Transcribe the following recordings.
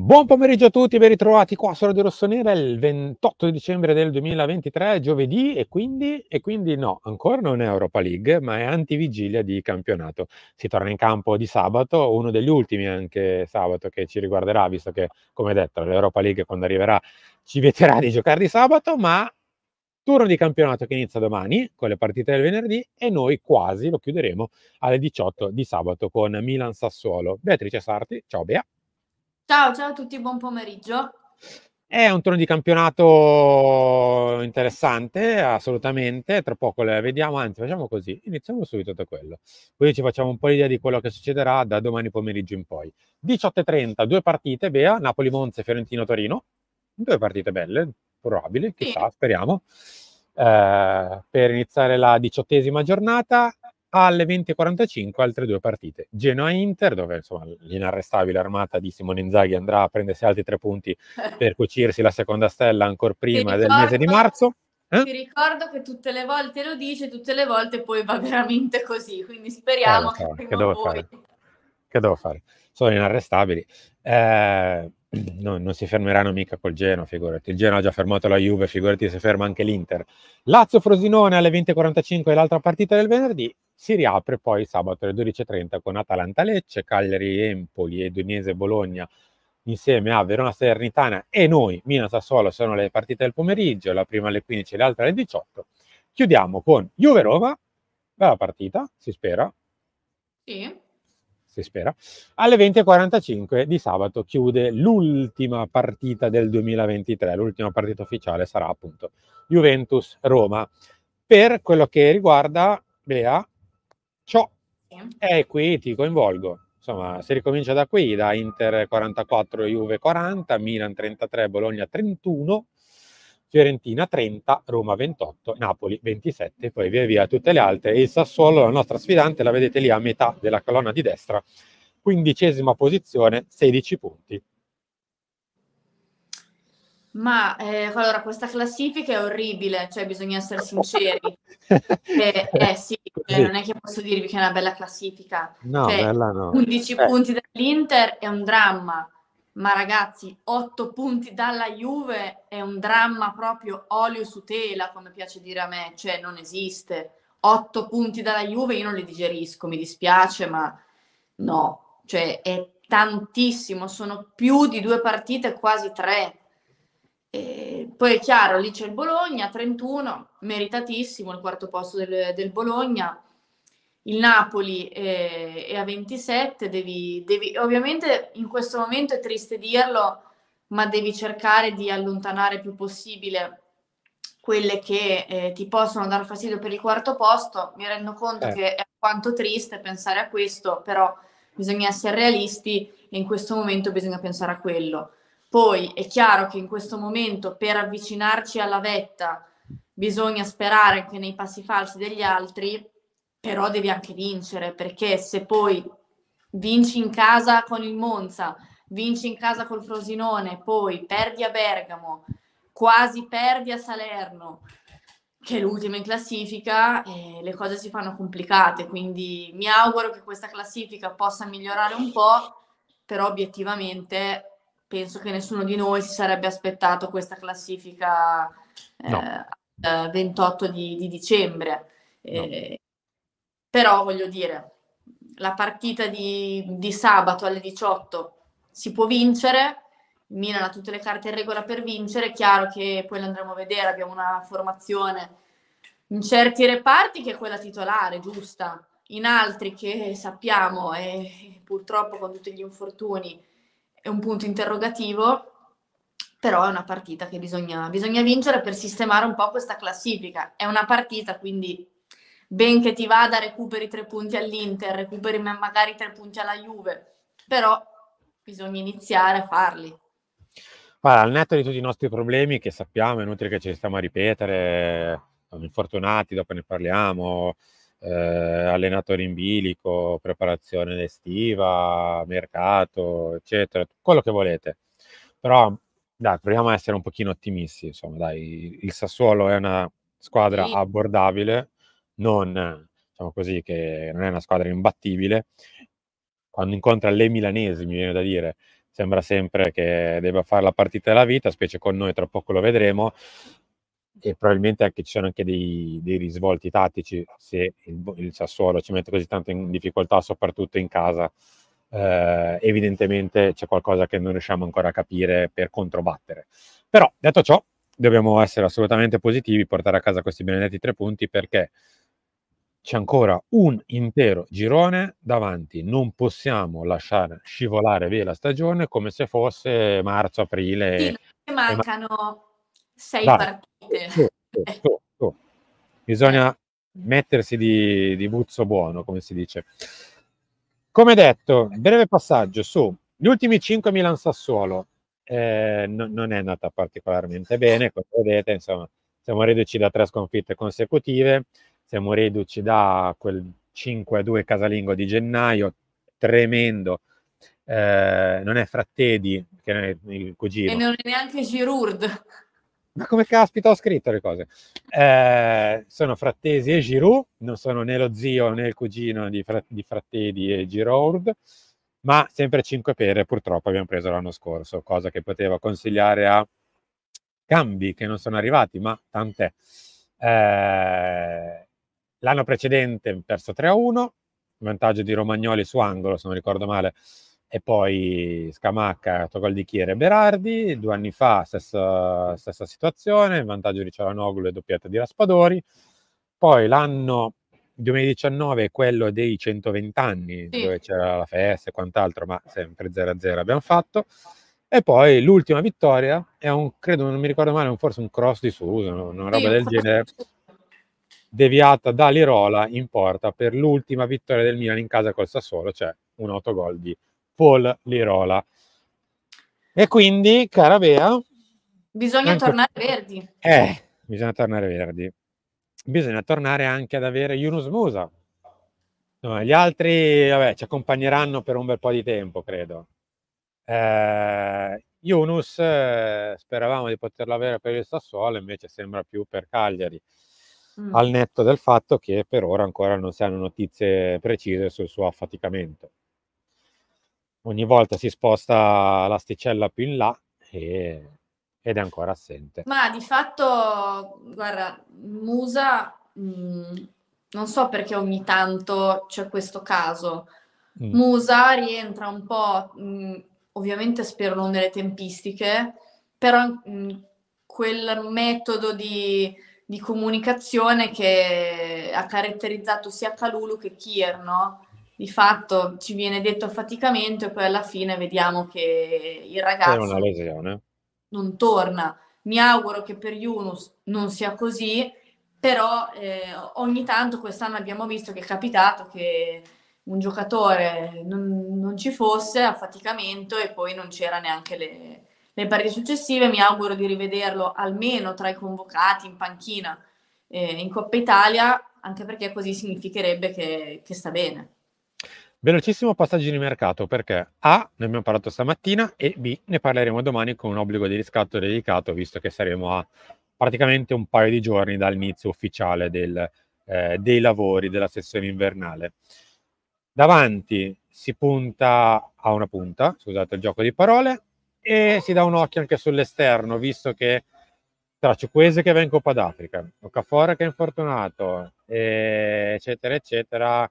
Buon pomeriggio a tutti, ben ritrovati qua su Radio Rossonera il 28 dicembre del 2023, giovedì, e quindi no, ancora non è Europa League, ma è antivigilia di campionato. Si torna in campo di sabato, uno degli ultimi anche sabato che ci riguarderà, visto che, come detto, l'Europa League quando arriverà ci vieterà di giocare di sabato, ma turno di campionato che inizia domani con le partite del venerdì e noi quasi lo chiuderemo alle 18 di sabato con Milan-Sassuolo. Beatrice Sarti, ciao Bea. Ciao a tutti, buon pomeriggio. È un turno di campionato interessante, assolutamente. Tra poco le vediamo, anzi, facciamo così: iniziamo subito da quello. Così ci facciamo un po' l'idea di quello che succederà da domani pomeriggio in poi. 18:30, due partite, Bea, Napoli-Monza e Fiorentino-Torino. Due partite belle, probabili, Sì. chissà, speriamo. Per iniziare la 18ª giornata. Alle 20:45 altre due partite. Genoa-Inter, dove insomma l'inarrestabile armata di Simone Inzaghi andrà a prendersi altri 3 punti per cucirsi la seconda stella ancor prima del mese di marzo. Ti ricordo che tutte le volte lo dice, tutte le volte poi va veramente così, quindi Lo speriamo che so, che prima o devo poi... fare? Che devo fare? Sono inarrestabili. Non si fermeranno mica col Genoa, figurati. Il Genoa ha già fermato la Juve, figurati se ferma anche l'Inter. Lazio-Frosinone alle 20:45 l'altra partita del venerdì. Si riapre poi sabato alle 12:30 con Atalanta-Lecce, Cagliari-Empoli e Udinese-Bologna insieme a Verona-Salernitana e noi, Milan-Sassuolo, sono le partite del pomeriggio, la prima alle 15 e l'altra alle 18. Chiudiamo con Juve-Roma, bella partita, si spera. Sì. Si spera. Alle 20:45 di sabato chiude l'ultima partita del 2023, l'ultima partita ufficiale sarà appunto Juventus-Roma. Per quello che riguarda Bea, ciò è qui, ti coinvolgo. Insomma, si ricomincia da qui, da Inter 44, Juve 40, Milan 33, Bologna 31, Fiorentina 30, Roma 28, Napoli 27, poi via via tutte le altre. Il Sassuolo, la nostra sfidante, la vedete lì a metà della colonna di destra, 15ª posizione, 16 punti. Ma allora questa classifica è orribile, cioè bisogna essere sinceri. Sì, Così. non è che posso dirvi che è una bella classifica. No, Cioè, bella no. 11 punti dall'Inter è un dramma, ma ragazzi, 8 punti dalla Juve è un dramma proprio olio su tela, come piace dire a me, cioè non esiste. 8 punti dalla Juve io non li digerisco, mi dispiace, ma no, cioè è tantissimo, sono più di 2 partite, quasi 3. E poi è chiaro, lì c'è il Bologna, 31, meritatissimo il quarto posto del Bologna. Il Napoli è a 27, ovviamente in questo momento è triste dirlo, ma devi cercare di allontanare il più possibile quelle che ti possono dar fastidio per il quarto posto. Mi rendo conto che è quanto triste pensare a questo, però bisogna essere realisti e in questo momento bisogna pensare a quello. Poi è chiaro che in questo momento per avvicinarci alla vetta bisogna sperare che nei passi falsi degli altri, però devi anche vincere, perché se poi vinci in casa con il Monza, vinci in casa col Frosinone, poi perdi a Bergamo, quasi perdi a Salerno, che è l'ultima in classifica, le cose si fanno complicate, quindi mi auguro che questa classifica possa migliorare un po', però obiettivamente penso che nessuno di noi si sarebbe aspettato questa classifica No. 28 di dicembre. No. Però voglio dire, la partita di sabato alle 18 si può vincere, il Milan ha tutte le carte in regola per vincere, è chiaro che poi lo andremo a vedere, abbiamo una formazione in certi reparti che è quella titolare, giusta, in altri che sappiamo e purtroppo con tutti gli infortuni è un punto interrogativo, però è una partita che bisogna vincere per sistemare un po' questa classifica. È una partita, quindi ben che ti vada, recuperi 3 punti all'Inter, recuperi magari 3 punti alla Juve, però bisogna iniziare a farli. Guarda, al netto di tutti i nostri problemi che sappiamo, è inutile che ci stiamo a ripetere, siamo infortunati, dopo ne parliamo, allenatori in bilico, preparazione estiva, mercato, eccetera, quello che volete. Però dai, proviamo a essere un pochino ottimisti, insomma, dai, il Sassuolo è una squadra Sì. abbordabile, non, diciamo così, che non è una squadra imbattibile. Quando incontra le milanesi, mi viene da dire, sembra sempre che debba fare la partita della vita, specie con noi, tra poco lo vedremo, e probabilmente anche ci sono anche dei risvolti tattici se il Sassuolo ci mette così tanto in difficoltà, soprattutto in casa. Evidentemente c'è qualcosa che non riusciamo ancora a capire per controbattere. Però, detto ciò, dobbiamo essere assolutamente positivi, portare a casa questi benedetti 3 punti, perché c'è ancora un intero girone davanti. Non possiamo lasciare scivolare via la stagione come se fosse marzo, Sì, aprile non è che e ma mancano 6 dai, partite. su. Bisogna mettersi di buzzo buono, come si dice. Come detto, breve passaggio su gli ultimi 5 Milan-Sassuolo. Non è andata particolarmente bene, come vedete, insomma, siamo reduci da 3 sconfitte consecutive, siamo reduci da quel 5-2 casalingo di gennaio, tremendo. Non è Frattesi, che è il E cugino. non è neanche Giroud. Ma come caspita ho scritto le cose? Sono Frattesi e Giroud, non sono né lo zio né il cugino di Frattesi e Giroud, ma sempre 5 pere purtroppo abbiamo preso l'anno scorso, cosa che poteva consigliare a cambi che non sono arrivati, ma tant'è. L'anno precedente ho perso 3-1, vantaggio di Romagnoli su angolo, se non ricordo male, e poi Scamacca, autogol di Chiere e Berardi. 2 anni fa stessa situazione, vantaggio di Cialanoglu e doppietta di Raspadori. Poi l'anno 2019 è quello dei 120 anni, Sì, dove c'era la festa e quant'altro, ma sempre 0-0 abbiamo fatto. E poi l'ultima vittoria è credo, non mi ricordo male, forse un cross di Suso, una sì, roba del genere, deviata da Lirola in porta per l'ultima vittoria del Milan in casa col Sassuolo, cioè un autogol di Paul Lirola. E quindi, cara Bea, bisogna anche tornare verdi. bisogna tornare verdi. Bisogna tornare anche ad avere Yunus Musa. No, gli altri, vabbè, ci accompagneranno per un bel po' di tempo, credo. Yunus, speravamo di poterlo avere per il Sassuolo, invece sembra più per Cagliari, al netto del fatto che per ora ancora non si hanno notizie precise sul suo affaticamento. Ogni volta si sposta l'asticella più in là ed è ancora assente. Ma di fatto, guarda, Musa, non so perché ogni tanto c'è questo caso. Mm. Musa rientra un po', ovviamente spero non nelle tempistiche, però quel metodo di comunicazione che ha caratterizzato sia Kalulu che Kier, no? Di fatto ci viene detto affaticamento e poi alla fine vediamo che il È una ragazzo lesione. non torna. Mi auguro che per Yunus non sia così, però ogni tanto quest'anno abbiamo visto che è capitato che un giocatore non ci fosse affaticamento e poi non c'era neanche le partite successive. Mi auguro di rivederlo almeno tra i convocati in panchina in Coppa Italia, anche perché così significherebbe che sta bene. Velocissimo passaggio di mercato, perché A, ne abbiamo parlato stamattina, e B, ne parleremo domani con un obbligo di riscatto dedicato, visto che saremo a praticamente un paio di giorni dall'inizio ufficiale dei lavori della sessione invernale. Davanti si punta a una punta, scusate il gioco di parole, e si dà un occhio anche sull'esterno, visto che tra Ciukwese che va in Coppa d'Africa, Okafor che è infortunato, eccetera, eccetera,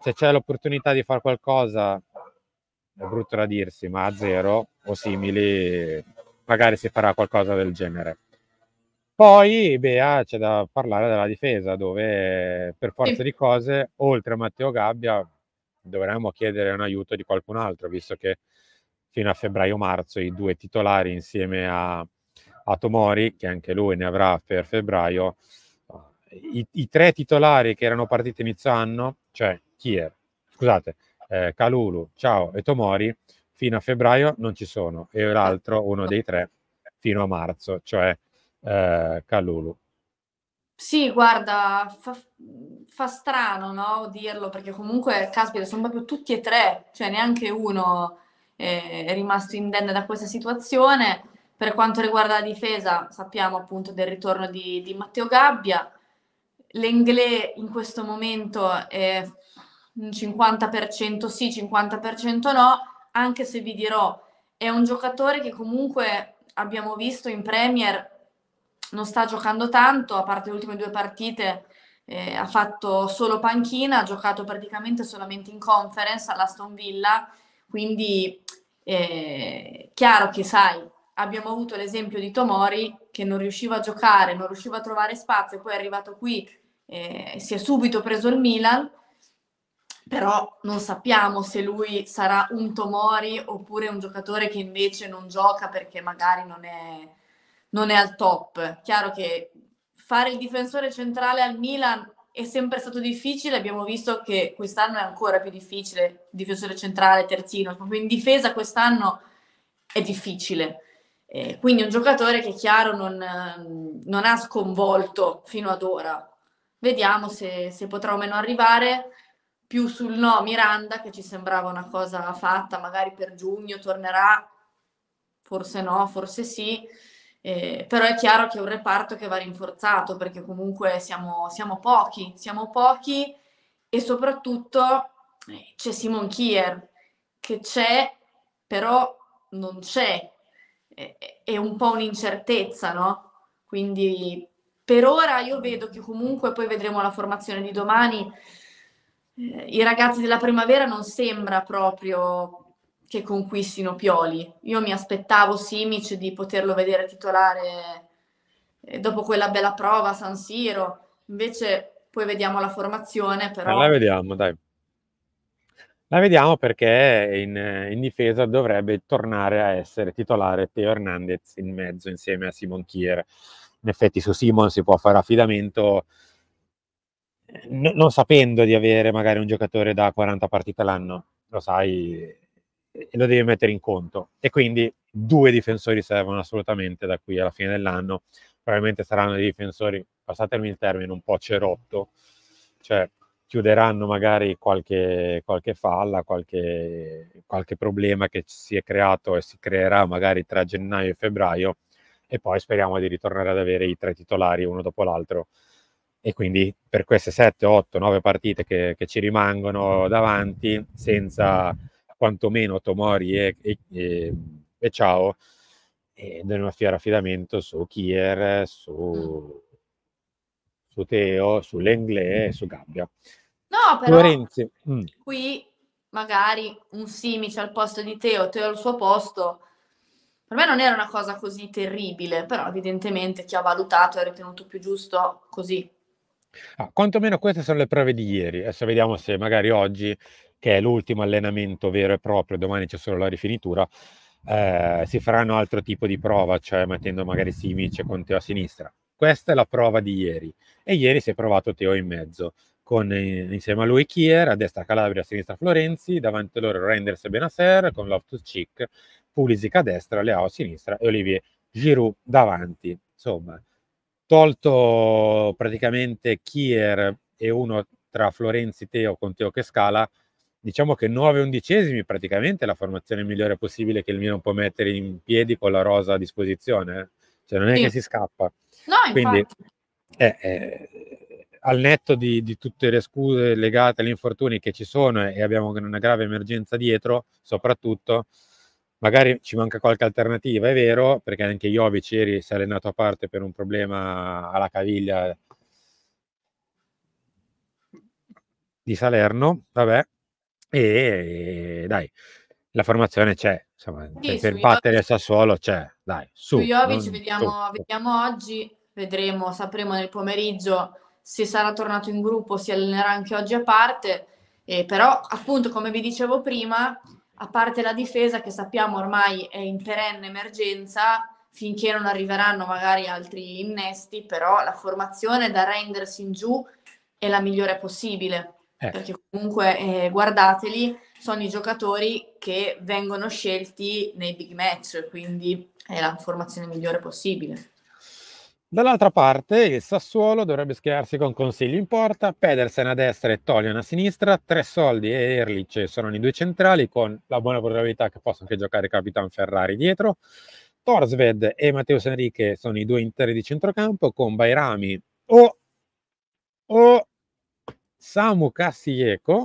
se c'è l'opportunità di fare qualcosa, è brutto da dirsi, ma a zero o simili, magari si farà qualcosa del genere. Poi, Bea, c'è da parlare della difesa, dove per forza Sì. di cose, oltre a Matteo Gabbia, dovremmo chiedere un aiuto di qualcun altro, visto che fino a febbraio-marzo i 2 titolari insieme a Tomori, che anche lui ne avrà per febbraio, i 3 titolari che erano partiti inizio anno, cioè Kalulu, Ciao e Tomori, fino a febbraio non ci sono, e l'altro, uno dei 3, fino a marzo, cioè Kalulu. Sì, guarda, fa strano, no, dirlo, perché comunque, caspita, sono proprio tutti e tre, cioè neanche uno è rimasto indenne da questa situazione. Per quanto riguarda la difesa, sappiamo appunto del ritorno di Matteo Gabbia. L'Englè in questo momento è un 50% sì, 50% no, anche se vi dirò è un giocatore che comunque abbiamo visto in Premier non sta giocando tanto, a parte le ultime 2 partite, ha fatto solo panchina, ha giocato praticamente solamente in Conference all'Aston Villa, quindi chiaro che sai, abbiamo avuto l'esempio di Tomori che non riusciva a giocare, non riusciva a trovare spazio, poi è arrivato qui, si è subito preso il Milan, però non sappiamo se lui sarà un Tomori oppure un giocatore che invece non gioca perché magari non è al top. Chiaro che fare il difensore centrale al Milan è sempre stato difficile, abbiamo visto che quest'anno è ancora più difficile, difensore centrale, terzino, proprio in difesa quest'anno è difficile. Quindi un giocatore che chiaro non ha sconvolto fino ad ora. Vediamo se potrà o meno arrivare. Più sul no Miranda, che ci sembrava una cosa fatta, magari per giugno tornerà, forse no, forse sì. Però è chiaro che è un reparto che va rinforzato perché comunque siamo pochi e soprattutto c'è Simon Kier che c'è, però non c'è. È un po' un'incertezza, no? Quindi per ora io vedo che comunque poi vedremo la formazione di domani. I ragazzi della primavera non sembra proprio che conquistino Pioli. Io mi aspettavo Simic di poterlo vedere titolare dopo quella bella prova a San Siro, invece poi vediamo la formazione, però... La vediamo, dai. La vediamo perché in difesa dovrebbe tornare a essere titolare Theo Hernandez in mezzo insieme a Simon Kier. In effetti su Simon si può fare affidamento non sapendo di avere magari un giocatore da 40 partite l'anno, lo sai, e lo devi mettere in conto. E quindi 2 difensori servono assolutamente da qui alla fine dell'anno. Probabilmente saranno dei difensori, passatemi il termine, un po' cerotto, cioè chiuderanno magari qualche falla, qualche problema che si è creato e si creerà magari tra gennaio e febbraio, e poi speriamo di ritornare ad avere i 3 titolari uno dopo l'altro. E quindi per queste 7, 8, 9 partite che ci rimangono davanti, senza quantomeno Tomori e Ciao, dovremo fare affidamento su Kier, su Teo, su Lenglet e su Gabbia. No, però Florenzi. qui magari un Simic al posto di Teo, Teo al suo posto, per me non era una cosa così terribile, però evidentemente chi ha valutato ha ritenuto più giusto così. Quantomeno queste sono le prove di ieri. Adesso vediamo se magari oggi, che è l'ultimo allenamento vero e proprio, domani c'è solo la rifinitura, si faranno altro tipo di prova, cioè mettendo magari Simic con Teo a sinistra. Questa è la prova di ieri. E ieri si è provato Teo in mezzo, con insieme a lui Kier, a destra Calabria, a sinistra Florenzi, davanti a loro Reinders e Benasser, con Loftus-Cheek, Pulisic a destra, Leao a sinistra e Olivier Giroud davanti. Insomma, tolto praticamente Kier e uno tra Florenzi Teo con Teo che scala, diciamo che 9/11 praticamente è la formazione migliore possibile che il Milan può mettere in piedi con la rosa a disposizione. Cioè non è che Sì. si scappa. No, Quindi infatti. al netto di tutte le scuse legate agli infortuni che ci sono e abbiamo una grave emergenza dietro, soprattutto magari ci manca qualche alternativa, è vero, perché anche Jovic ieri si è allenato a parte per un problema alla caviglia di Salerno, vabbè, e dai, la formazione c'è, insomma, Sì, per battere il Sassuolo c'è, dai, Su su, Jovic non su. vediamo oggi, vedremo, sapremo nel pomeriggio se sarà tornato in gruppo, si allenerà anche oggi a parte, però appunto come vi dicevo prima, a parte la difesa che sappiamo ormai è in perenne emergenza, finché non arriveranno magari altri innesti, però la formazione da Reinders in giù è la migliore possibile, perché comunque guardateli, sono i giocatori che vengono scelti nei big match, quindi è la formazione migliore possibile. Dall'altra parte il Sassuolo dovrebbe schierarsi con Consigli in porta, Pedersen a destra e Tolian a sinistra, Tressoldi e Erlich sono i 2 centrali con la buona probabilità che possano anche giocare Capitan Ferrari dietro, Torsved e Matheus Enrique sono i 2 interi di centrocampo con Bairami o Samu Kassieko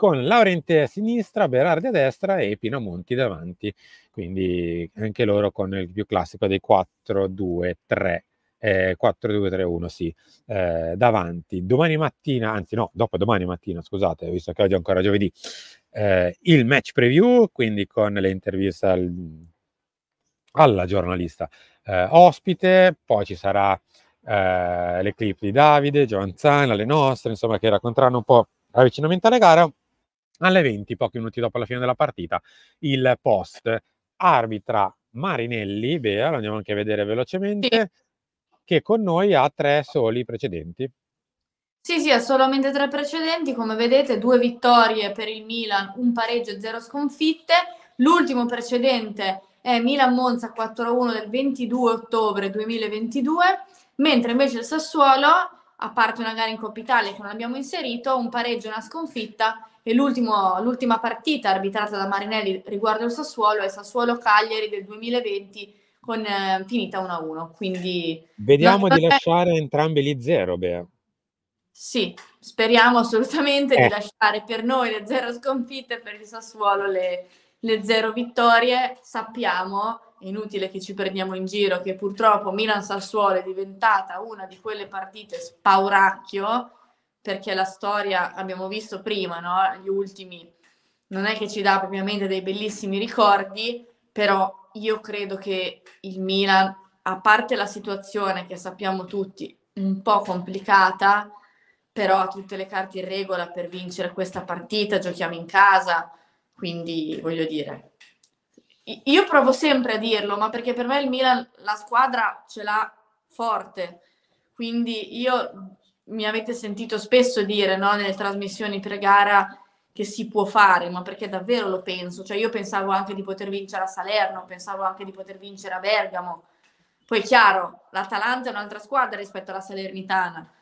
con Laurenti a sinistra, Berardi a destra e Pinamonti davanti, quindi anche loro con il più classico dei 4-2-3. 4-2-3-1, sì, davanti. Domani mattina, anzi no, dopodomani mattina, scusate, visto che oggi è ancora giovedì, il match preview, quindi con le interviste alla giornalista ospite, poi ci sarà le clip di Davide, Giovanzana, le nostre, insomma, che racconteranno un po' l'avvicinamento alla gara. Alle 20, pochi minuti dopo la fine della partita, il post. Arbitra Marinelli, Bea, lo andiamo anche a vedere velocemente, che con noi ha 3 soli precedenti. Sì, ha solamente 3 precedenti, come vedete 2 vittorie per il Milan, un pareggio e 0 sconfitte. L'ultimo precedente è Milan-Monza 4-1 del 22 ottobre 2022, mentre invece il Sassuolo, a parte una gara in Coppa Italia che non abbiamo inserito, un pareggio e una sconfitta, e l'ultima partita arbitrata da Marinelli riguardo il Sassuolo è Sassuolo-Cagliari del 2020 con finita 1-1. Quindi Vediamo di lasciare entrambi gli 0, Bea. sì, speriamo assolutamente di lasciare per noi le 0 sconfitte, per il Sassuolo le 0 vittorie. Sappiamo, è inutile che ci prendiamo in giro, che purtroppo Milan-Sassuolo è diventata una di quelle partite spauracchio, perché la storia, abbiamo visto prima, no? Gli ultimi, non è che ci dà propriamente dei bellissimi ricordi, però io credo che il Milan, a parte la situazione che sappiamo tutti un po' complicata, però ha tutte le carte in regola per vincere questa partita, giochiamo in casa, quindi voglio dire, io provo sempre a dirlo, ma perché per me il Milan la squadra ce l'ha forte, quindi mi avete sentito spesso dire, no, nelle trasmissioni pre-gara che si può fare, ma perché davvero lo penso, cioè io pensavo anche di poter vincere a Salerno, pensavo anche di poter vincere a Bergamo, poi chiaro, l'Atalanta è un'altra squadra rispetto alla Salernitana,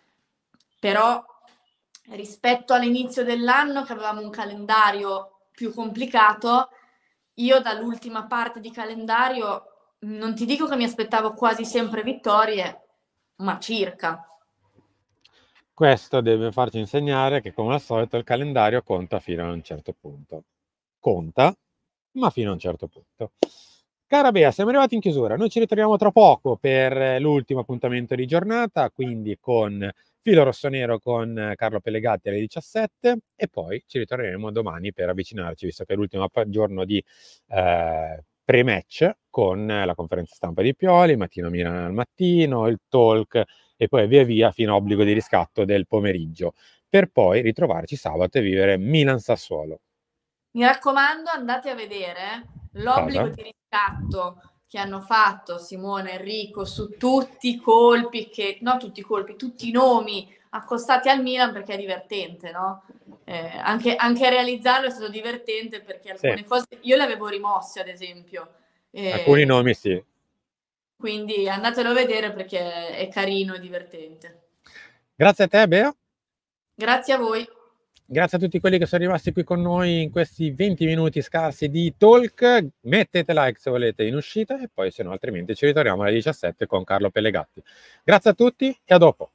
però rispetto all'inizio dell'anno che avevamo un calendario più complicato, io dall'ultima parte di calendario non ti dico che mi aspettavo quasi sempre vittorie, ma circa. Questo deve farci insegnare che, come al solito, il calendario conta fino a un certo punto. Conta, ma fino a un certo punto. Cara Bea, siamo arrivati in chiusura. Noi ci ritroviamo tra poco per l'ultimo appuntamento di giornata, quindi con Filo Rossonero con Carlo Pellegatti alle 17, e poi ci ritroveremo domani per avvicinarci, visto che è l'ultimo giorno di pre-match, con la conferenza stampa di Pioli, Mattino Milan al mattino, il talk e poi via via fino a obbligo di riscatto del pomeriggio, per poi ritrovarci sabato e vivere Milan-Sassuolo. Mi raccomando, andate a vedere l'obbligo di riscatto che hanno fatto Simone e Enrico su tutti i colpi tutti i nomi accostati al Milan, perché è divertente, no? Anche realizzarlo è stato divertente, perché alcune cose io le avevo rimosse, ad esempio. Alcuni nomi sì. Quindi andatelo a vedere perché è carino e divertente. Grazie a te, Bea. Grazie a voi. Grazie a tutti quelli che sono rimasti qui con noi in questi 20 minuti scarsi di talk. Mettete like se volete in uscita, e poi se no altrimenti ci ritroviamo alle 17 con Carlo Pellegatti. Grazie a tutti e a dopo.